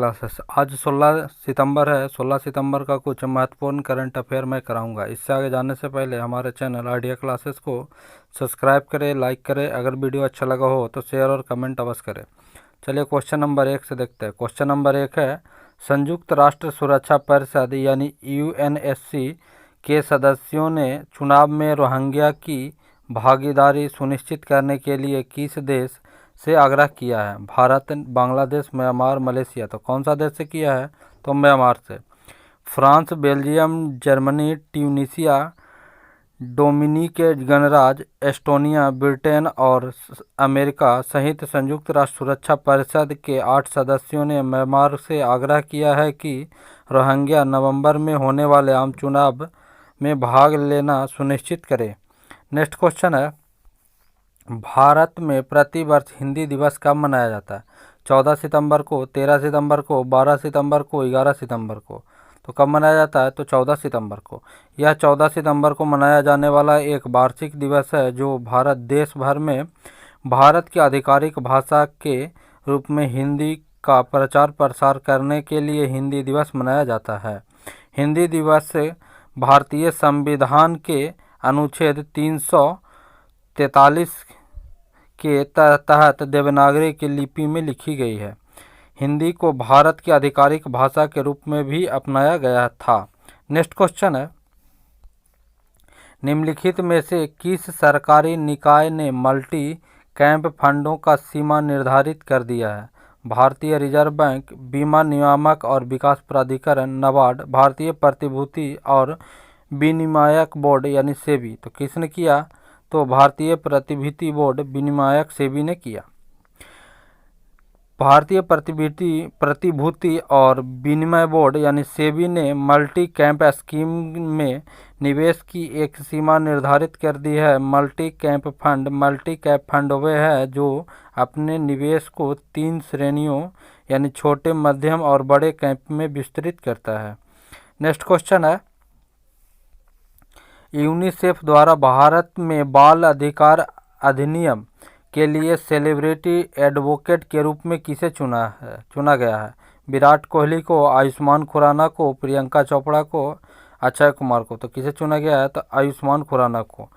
Classes. आज 16 सितंबर है। 16 सितंबर का कुछ महत्वपूर्ण करंट अफेयर मैं कराऊंगा। इससे आगे जाने से पहले हमारे चैनल आइडिया क्लासेस को सब्सक्राइब करें, लाइक करें। अगर वीडियो अच्छा लगा हो तो शेयर और कमेंट अवश्य करें। चलिए क्वेश्चन नंबर 1 से देखते हैं। क्वेश्चन नंबर 1 है, संयुक्त राष्ट्र सुरक्षा परिषद यानी यूएनएससी के सदस्यों ने चुनाव में रोहिंग्या की भागीदारी सुनिश्चित करने के लिए किस देश से आग्रह किया है? Bharat, Bangladesh, Myanmar, Malaysia. तो कौन सा देश से किया है? तो म्यांमार से। France, Belgium, Germany, Tunisia, Dominican गणराज्य, एस्टोनिया, ब्रिटेन और अमेरिका सहित संयुक्त राष्ट्र सुरक्षा परिषद के 8 सदस्यों ने म्यांमार से आग्रह किया है कि रोहिंग्या नवंबर में होने वाले आम चुनाव में भाग लेना सुनिश्चित करे। नेक्स्ट क्वेश्चन है, भारत में प्रतिवर्ष हिंदी दिवस कब मनाया जाता है? 14 सितंबर को, 13 सितंबर को, 12 सितंबर को, 11 सितंबर को। तो कब मनाया जाता है? तो 14 सितंबर को। यह 14 सितंबर को मनाया जाने वाला एक वार्षिक दिवस है जो भारत देश भर में भारत की आधिकारिक भाषा के रूप में हिंदी का प्रचार प्रसार करने के लिए हिंदी दिवस मनाया जाता है। हिंदी दिवस भारतीय संविधान के अनुच्छेद 343 के तहत देवनागरी की लिपि में लिखी गई है। हिंदी को भारत की आधिकारिक भाषा के रूप में भी अपनाया गया था। नेक्स्ट क्वेश्चन है, निम्नलिखित में से किस सरकारी निकाय ने मल्टी कैंप फंडों का सीमा निर्धारित कर दिया है? भारतीय रिजर्व बैंक, बीमा नियामक और विकास प्राधिकरण, नाबार्ड, भारतीय प्रतिभूति और विनियामक बोर्ड यानी सेबी। तो किसने किया? तो भारतीय प्रतिभूति बोर्ड विनियामक सेबी ने किया। भारतीय प्रतिभूति और विनिमय बोर्ड यानी सेबी ने मल्टी कैंप स्कीम में निवेश की एक सीमा निर्धारित कर दी है। मल्टी कैंप फंड वे है जो अपने निवेश को 3 श्रेणियों यानी छोटे, मध्यम और बड़े कैंप में विस्तृत करता है। नेक्स्ट क्वेश्चन है, यूनिसेफ द्वारा भारत में बाल अधिकार अधिनियम के लिए सेलिब्रिटी एडवोकेट के रूप में किसे चुना गया है? विराट कोहली को, आयुष्मान खुराना को, प्रियंका चोपड़ा को, अक्षय कुमार को। तो किसे चुना गया है? तो आयुष्मान खुराना को।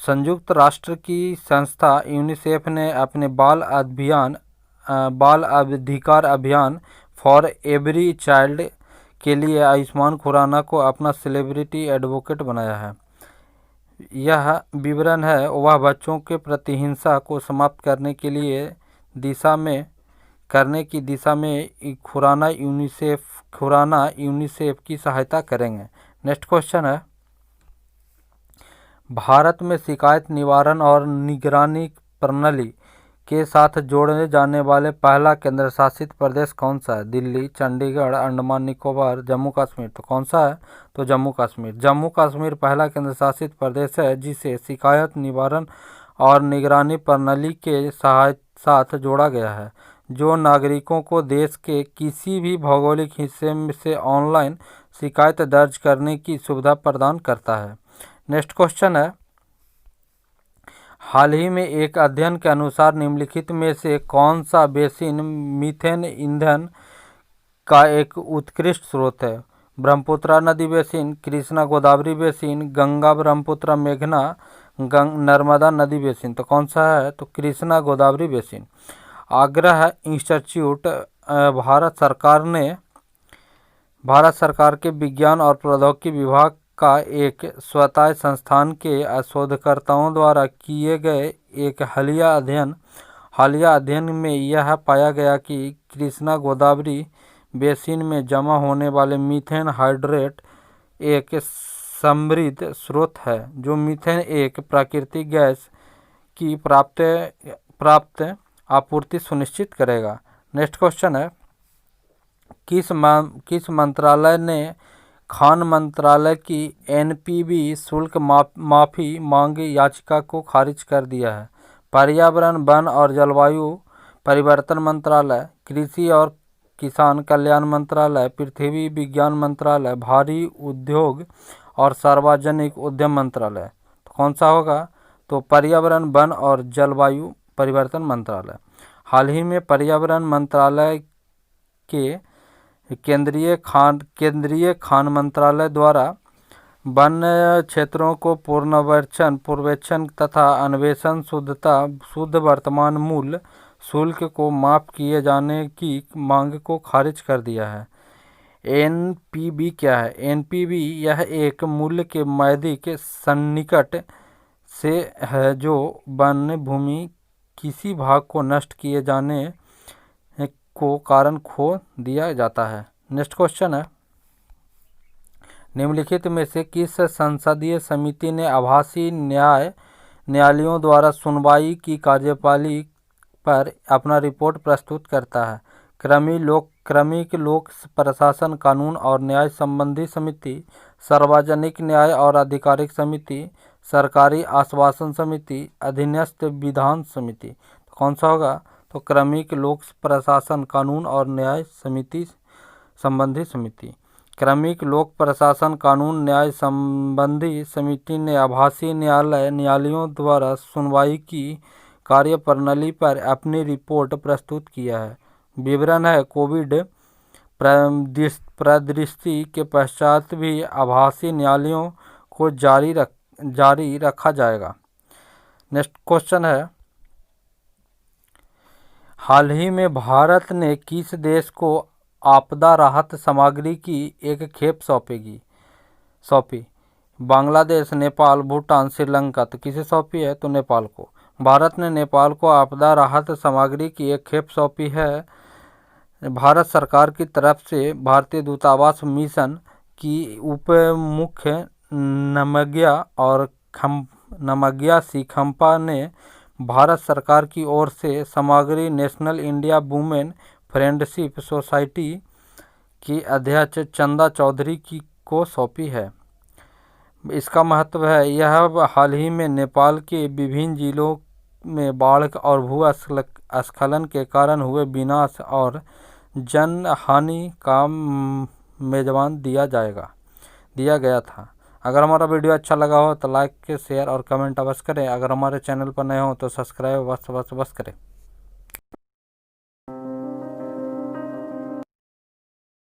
संयुक्त राष्ट्र की संस्था यूनिसेफ ने अपने बाल अधिकार अभियान फॉर एवरी चाइल्ड के लिए आयुष्मान खुराना को अपना सेलिब्रिटी एडवोकेट बनाया है। यह विवरण है वह बच्चों के प्रति हिंसा को समाप्त करने की दिशा में खुराना यूनिसेफ की सहायता करेंगे। नेक्स्ट क्वेश्चन है, भारत में शिकायत निवारण और निगरानी प्रणाली के साथ जोड़े जाने वाले पहला केंद्र शासित प्रदेश कौन सा है? दिल्ली, चंडीगढ़, अंडमान निकोबार, जम्मू कश्मीर। तो कौन सा है? तो जम्मू कश्मीर। जम्मू कश्मीर पहला केंद्र शासित प्रदेश है जिसे शिकायत निवारण और निगरानी प्रणाली के साथ जोड़ा गया है, जो नागरिकों को देश के किसी भी भौगोलिक हिस्से से ऑनलाइन शिकायत दर्ज करने की सुविधा प्रदान करता है। नेक्स्ट क्वेश्चन है, हाल ही में एक अध्ययन के अनुसार निम्नलिखित में से कौन सा बेसिन मीथेन ईंधन का एक उत्कृष्ट स्रोत है? ब्रह्मपुत्र नदी बेसिन, कृष्णा गोदावरी बेसिन, गंगा ब्रह्मपुत्र मेघना नर्मदा नदी बेसिन। तो कौन सा है? तो कृष्णा गोदावरी बेसिन। आग्रह इंस्टीट्यूट भारत सरकार के विज्ञान और प्रौद्योगिकी विभाग का एक स्वतः संस्थान के शोधकर्ताओं द्वारा किए गए एक हालिया अध्ययन में यह पाया गया कि कृष्णा गोदावरी बेसिन में जमा होने वाले मीथेन हाइड्रेट एक समृद्ध स्रोत है जो मीथेन एक प्राकृतिक गैस की प्राप्त आपूर्ति सुनिश्चित करेगा। नेक्स्ट क्वेश्चन है, किस मंत्रालय ने खान मंत्रालय की एनपीवी शुल्क माफी मांग याचिका को खारिज कर दिया है? पर्यावरण, वन और जलवायु परिवर्तन मंत्रालय, कृषि और किसान कल्याण मंत्रालय, पृथ्वी विज्ञान मंत्रालय, भारी उद्योग और सार्वजनिक उद्यम मंत्रालय। तो कौन सा होगा? तो पर्यावरण, वन और जलवायु परिवर्तन मंत्रालय। हाल ही में पर्यावरण मंत्रालय के केंद्रीय खान मंत्रालय द्वारा वन क्षेत्रों को पूर्वेक्षण तथा अन्वेषण शुद्ध वर्तमान मूल्य शुल्क को माफ किए जाने की मांग को खारिज कर दिया है। एनपीवी क्या है? एनपीवी यह एक मूल्य के मौद्रिक सन्निकट से है जो वन भूमि किसी भाग को नष्ट किए जाने को कारण खो दिया जाता है। नेक्स्ट क्वेश्चन है, निम्नलिखित में से किस संसदीय समिति ने आभासी न्यायालयों द्वारा सुनवाई की कार्यप्रणाली पर अपना रिपोर्ट प्रस्तुत करता है? क्रमिक लोक प्रशासन कानून और न्याय संबंधी समिति, सार्वजनिक न्याय और आधिकारिक समिति, सरकारी आश्वासन समिति, अधीनस्थ विधान समिति। तो कौन सा होगा? तो क्रमिक लोक प्रशासन कानून और न्याय संबंधी समिति। क्रमिक लोक प्रशासन कानून न्याय संबंधी समिति ने आभासी न्यायालयों द्वारा सुनवाई की कार्यप्रणाली पर अपनी रिपोर्ट प्रस्तुत किया है। विवरण है, कोविड परिदृष्टि के पश्चात भी आभासी न्यायालयों को जारी रखा जाएगा। नेक्स्ट क्वेश्चन है, हाल ही में भारत ने किस देश को आपदा राहत सामग्री की एक खेप सौंपी? बांग्लादेश, नेपाल, भूटान, श्रीलंका। तो किसे सौंपी है? तो नेपाल को। भारत ने नेपाल को आपदा राहत सामग्री की एक खेप सौंपी है। भारत सरकार की तरफ से भारतीय दूतावास मिशन की उप मुख्य नमग्या सिखम्पा ने भारत सरकार की ओर से सामग्री national India women friendship society की अध्यक्ष चंदा चौधरी को सौंपी है। इसका महत्व है, यह हाल ही में नेपाल के विभिन्न जिलों में बाढ़ और भूस्खलन के कारण हुए विनाश और जन हानि का मेजबान दिया गया था। अगर हमारा वीडियो अच्छा लगा हो तो लाइक, शेयर और कमेंट अवश्य करें। अगर हमारे चैनल पर नए हो तो सब्सक्राइब अवश्य करें।